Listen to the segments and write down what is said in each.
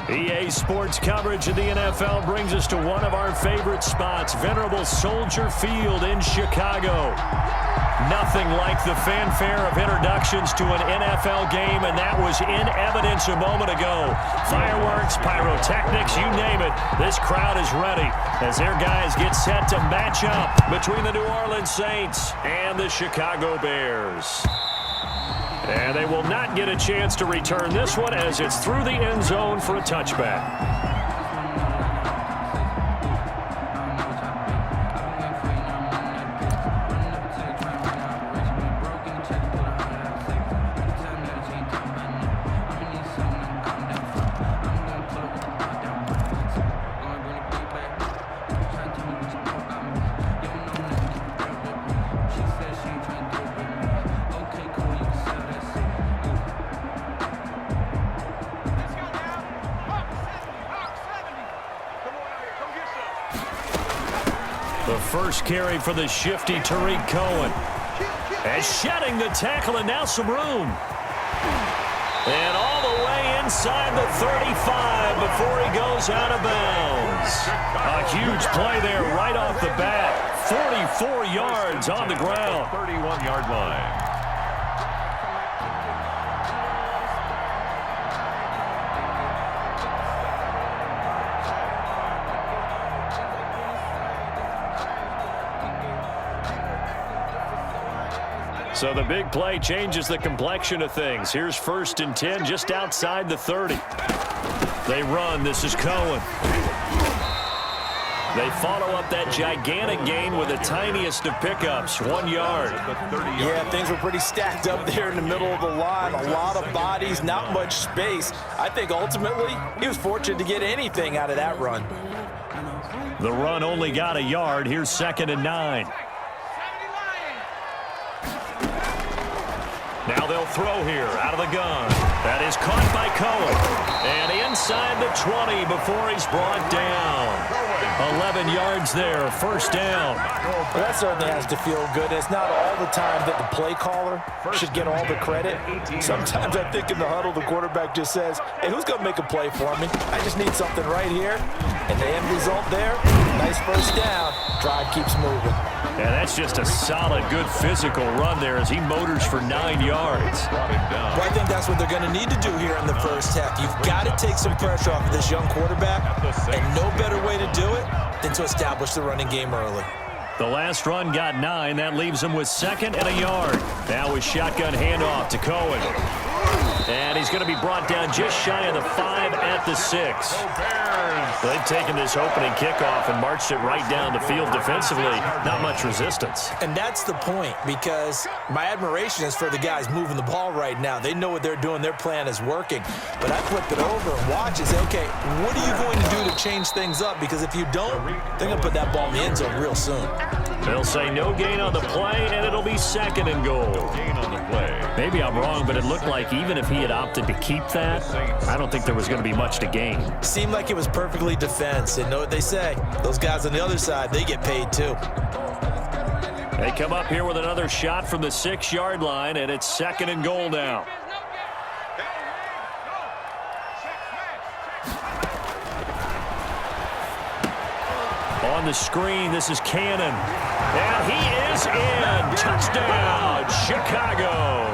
EA Sports coverage of the NFL brings us to one of our favorite spots, venerable Soldier Field in Chicago. Nothing like the fanfare of introductions to an NFL game, and that was in evidence a moment ago. Fireworks, pyrotechnics, you name it. This crowd is ready as their guys get set to match up between the New Orleans Saints and the Chicago Bears. And they will not get a chance to return this one as it's through the end zone for a touchback. The first carry for the shifty Tariq Cohen. And shedding the tackle, and now some room. And all the way inside the 35 before he goes out of bounds. A huge play there right off the bat. 44 yards on the ground. 31-yard line. So the big play changes the complexion of things. Here's 1st and 10 just outside the 30. They run. This is Cohen. They follow up that gigantic gain with the tiniest of pickups, 1 yard. Yeah, things were pretty stacked up there in the middle of the line. A lot of bodies, not much space. I think ultimately he was fortunate to get anything out of that run. The run only got a yard. Here's 2nd and 9. Now they'll throw here out of the gun. That is caught by Cohen. And inside the 20 before he's brought down. 11 yards there, 1st down. Well, that certainly has to feel good. It's not all the time that the play caller should get all the credit. Sometimes I think in the huddle, the quarterback just says, hey, who's going to make a play for me? I just need something right here. And the end result there, nice 1st down. Drive keeps moving. And that's just a solid, good physical run there as he motors for 9 yards. Well, I think that's what they're going to need to do here in the first half. You've got to take some pressure off of this young quarterback, and no better way to do it than to establish the running game early. The last run got 9. That leaves him with 2nd and a yard. Now with shotgun handoff to Cohen. And he's going to be brought down just shy of the 5 at the 6. They've taken this opening kickoff and marched it right down the field defensively. Not much resistance. And that's the point, because my admiration is for the guys moving the ball right now. They know what they're doing. Their plan is working. But I flip it over and watch and say, okay, what are you going to do to change things up? Because if you don't, they're going to put that ball in the end zone real soon. They'll say no gain on the play, and it'll be 2nd and goal. No gain on the play. Maybe I'm wrong, but it looked like even if he had opted to keep that, I don't think there was going to be much to gain. Seemed like it was perfectly defense. And know what they say? Those guys on the other side, they get paid too. They come up here with another shot from the 6-yard line, and it's 2nd and goal now. On the screen, this is Cannon. And he is in. Touchdown, Chicago.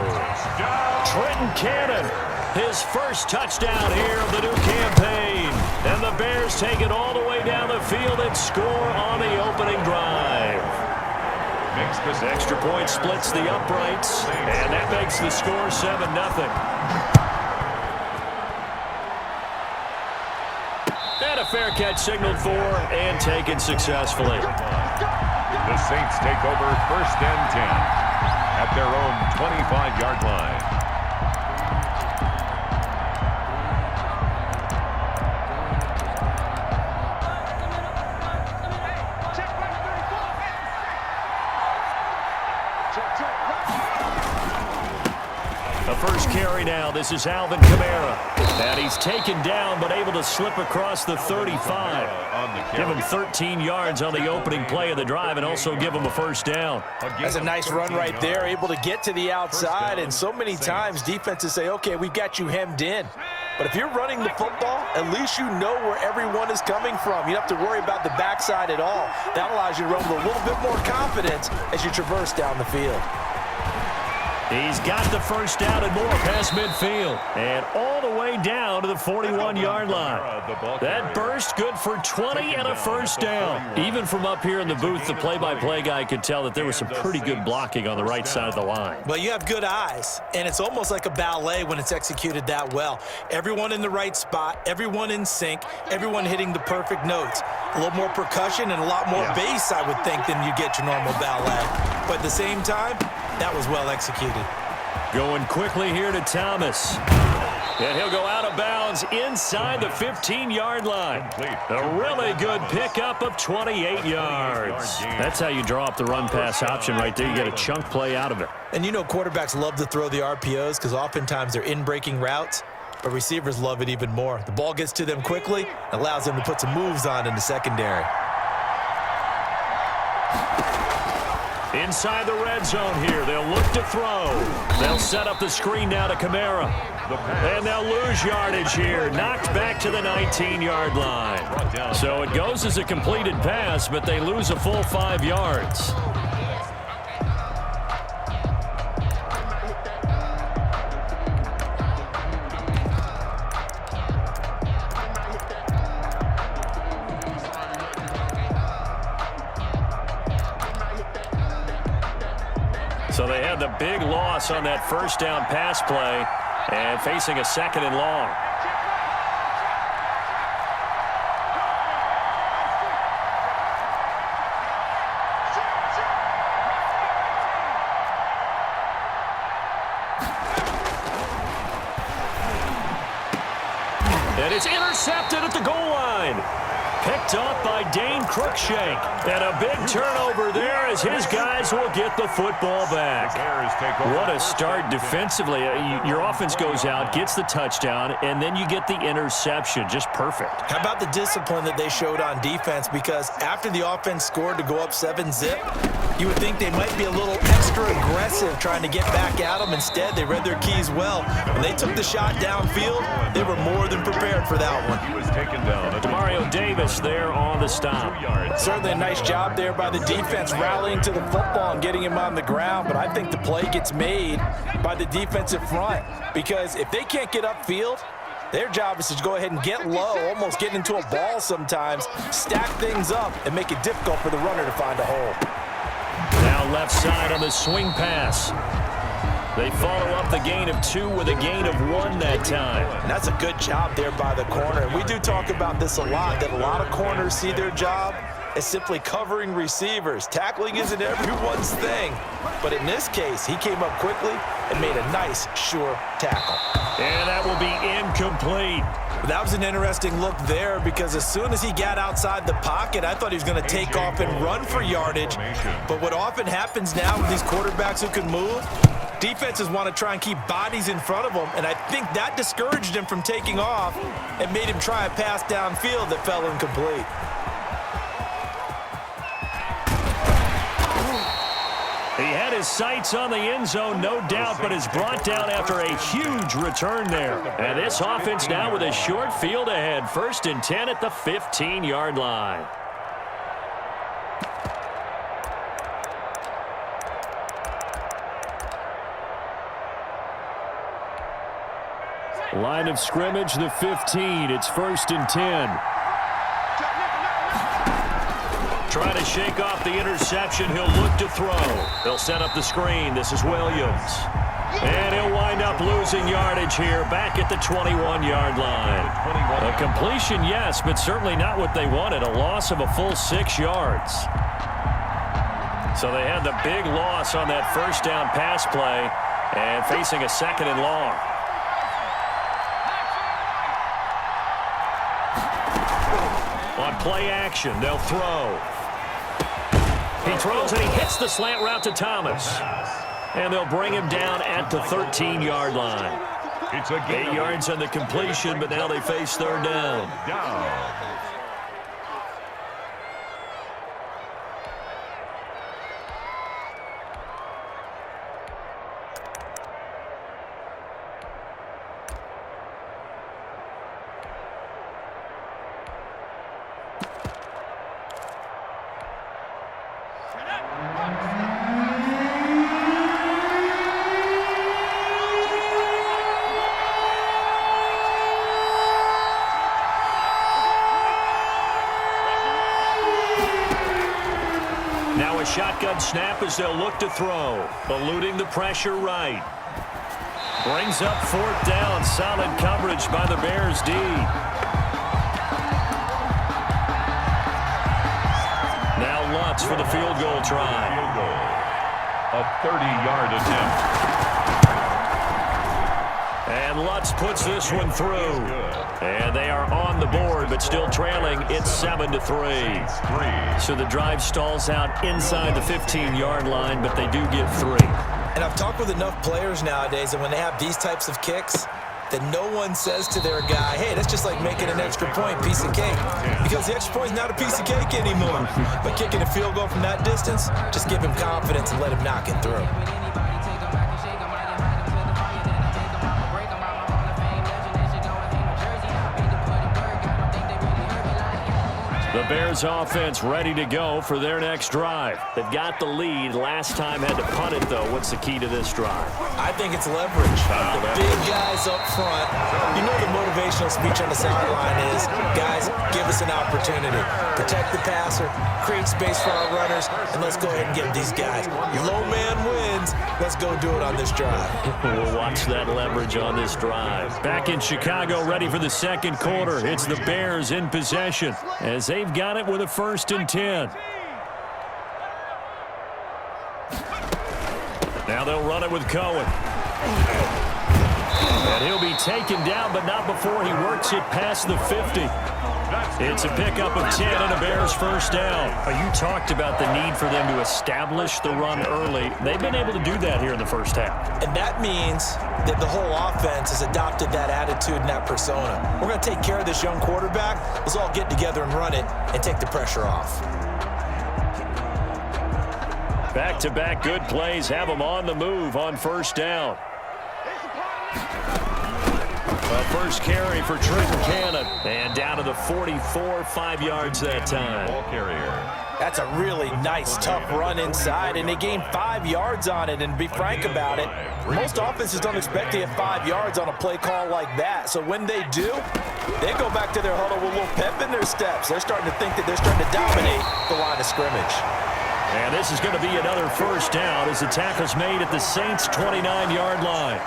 Trenton Cannon, his first touchdown here of the new campaign. And the Bears take it all the way down the field and score on the opening drive. Extra point splits the uprights, and that makes the score 7-0. And a fair catch signaled for and taken successfully. The Saints take over 1st and 10 at their own 25-yard line. The first carry now. This is Alvin Kamara. And he's taken down but able to slip across the 35. Give him 13 yards on the opening play of the drive and also give him a 1st down. That's a nice run right there, able to get to the outside. And so many times defenses say, okay, we've got you hemmed in. But if you're running the football, at least you know where everyone is coming from. You don't have to worry about the backside at all. That allows you to run with a little bit more confidence as you traverse down the field. He's got the first down and more past midfield. And all the way down to the 41-yard line. That burst good for 20 and a first down. Even from up here in the booth, the play-by-play guy could tell that there was some pretty good blocking on the right side of the line. Well, you have good eyes, and it's almost like a ballet when it's executed that well. Everyone in the right spot, everyone in sync, everyone hitting the perfect notes. A little more percussion and a lot more bass, I would think, than you get your normal ballet. But at the same time, that was well executed. Going quickly here to Thomas. And he'll go out of bounds inside the 15-yard line. A really good pickup of 28 yards. That's how you draw up the run-pass option right there. You get a chunk play out of it. And you know quarterbacks love to throw the RPOs because oftentimes they're in-breaking routes, but receivers love it even more. The ball gets to them quickly, allows them to put some moves on in the secondary. Inside the red zone here, they'll look to throw. They'll set up the screen now to Kamara. And they'll lose yardage here, knocked back to the 19-yard line. So it goes as a completed pass, but they lose a full 5 yards. So they had the big loss on that first down pass play and facing a second and long. And it's intercepted at the goal line. Picked off by Dane Cruikshank. And a big turnover there as his guys will get the football back. What a start defensively. Your offense goes out, gets the touchdown, and then you get the interception. Just perfect. How about the discipline that they showed on defense? Because after the offense scored to go up 7-zip, you would think they might be a little extra aggressive trying to get back at them. Instead, they read their keys well. When they took the shot downfield, they were more than prepared for that one. He was taken down. Demario Davis there on the stop. Certainly a nice job there by the defense rallying to the football and getting him on the ground, but I think the play gets made by the defensive front because if they can't get upfield, their job is to go ahead and get low, almost get into a ball sometimes, stack things up, and make it difficult for the runner to find a hole. Now left side on the swing pass. They follow up the gain of 2 with a gain of 1 that time. And that's a good job there by the corner. And we do talk about this a lot, that a lot of corners see their job as simply covering receivers. Tackling isn't everyone's thing. But in this case, he came up quickly and made a nice, sure tackle. And that will be incomplete. That was an interesting look there because as soon as he got outside the pocket, I thought he was going to take off and run for yardage. But what often happens now with these quarterbacks who can move, defenses want to try and keep bodies in front of them, and I think that discouraged him from taking off and made him try a pass downfield that fell incomplete. He had his sights on the end zone, no doubt, but is brought down after a huge return there. And this offense now with a short field ahead. 1st and 10 at the 15-yard line. Line of scrimmage, the 15. It's 1st and 10. Trying to shake off the interception. He'll look to throw. They'll set up the screen. This is Williams. And he'll wind up losing yardage here back at the 21-yard line. A completion, yes, but certainly not what they wanted. A loss of a full 6 yards. So they had the big loss on that first down pass play and facing a 2nd and long. On play action, they'll throw. He throws and he hits the slant route to Thomas. And they'll bring him down at the 13-yard line. It's a 8 yards on the completion, but now they face 3rd down. shotgun snap as they'll look to throw. Eluding the pressure right. Brings up 4th down. Solid coverage by the Bears D. Now Lutz for the field goal try. A 30-yard attempt. And Lutz puts this one through. And they are on the board, but still trailing. It's 7-3. So the drive stalls out inside the 15-yard line, but they do get 3. And I've talked with enough players nowadays, and when they have these types of kicks, that no one says to their guy, hey, that's just like making an extra point, piece of cake. Because the extra point is not a piece of cake anymore. But kicking a field goal from that distance, just give him confidence and let him knock it through. The Bears offense ready to go for their next drive. They've got the lead. Last time had to punt it, though. What's the key to this drive? I think it's leverage. The big guys up front. You know the motivational speech on the sideline is, guys, give us an opportunity. Protect the passer, create space for our runners, and let's go ahead and get these guys. Low man wins. Let's go do it on this drive. We'll watch that leverage on this drive. Back in Chicago, ready for the second quarter. It's the Bears in possession as they've got it with a 1st and 10. Now they'll run it with Cohen. And he'll be taken down, but not before he works it past the 50. It's a pickup of 10 and a Bears 1st down. You talked about the need for them to establish the run early. They've been able to do that here in the first half. And that means that the whole offense has adopted that attitude and that persona. We're going to take care of this young quarterback. Let's all get together and run it and take the pressure off. Back-to-back good plays have them on the move on 1st down. A first carry for Trenton Cannon. And down to the 44, 5 yards that time. Ball carrier. That's a really nice, tough run inside, and they gained 5 yards on it. And to be frank about it, most offenses don't expect to get 5 yards on a play call like that. So when they do, they go back to their huddle with a little pep in their steps. They're starting to think that they're starting to dominate the line of scrimmage. And this is going to be another 1st down as the tackle's made at the Saints' 29-yard line.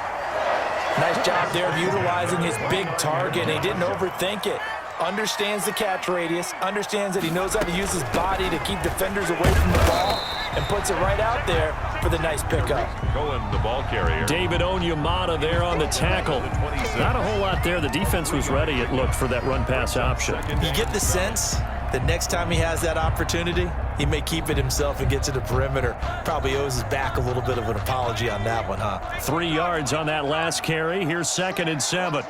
Nice job there of utilizing his big target. He didn't overthink it. Understands the catch radius, understands that he knows how to use his body to keep defenders away from the ball, and puts it right out there for the nice pickup. Cohen, the ball carrier. David Onyemata there on the tackle. Not a whole lot there. The defense was ready, it looked, for that run-pass option. You get the sense that next time he has that opportunity, he may keep it himself and get to the perimeter. Probably owes his back a little bit of an apology on that one, huh? 3 yards on that last carry. Here's 2nd and 7.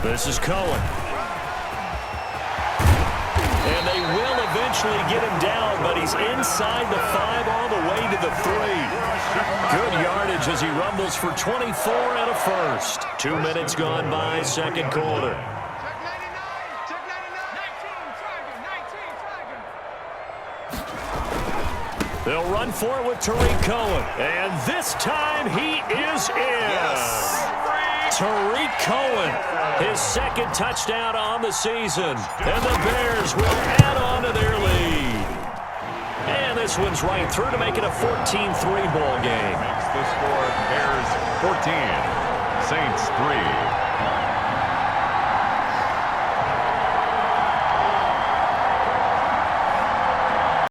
This is Cohen. And they will eventually get him down, but he's inside the 5 all the way to the 3. Good yardage as he rumbles for 24 and a first. 2 minutes gone by, second quarter. They'll run for it with Tariq Cohen. And this time he is in. Yes. Tariq Cohen, his 2nd touchdown on the season. And the Bears will add on to their lead. And this one's right through to make it a 14-3 ball game. Makes the score Bears 14, Saints 3.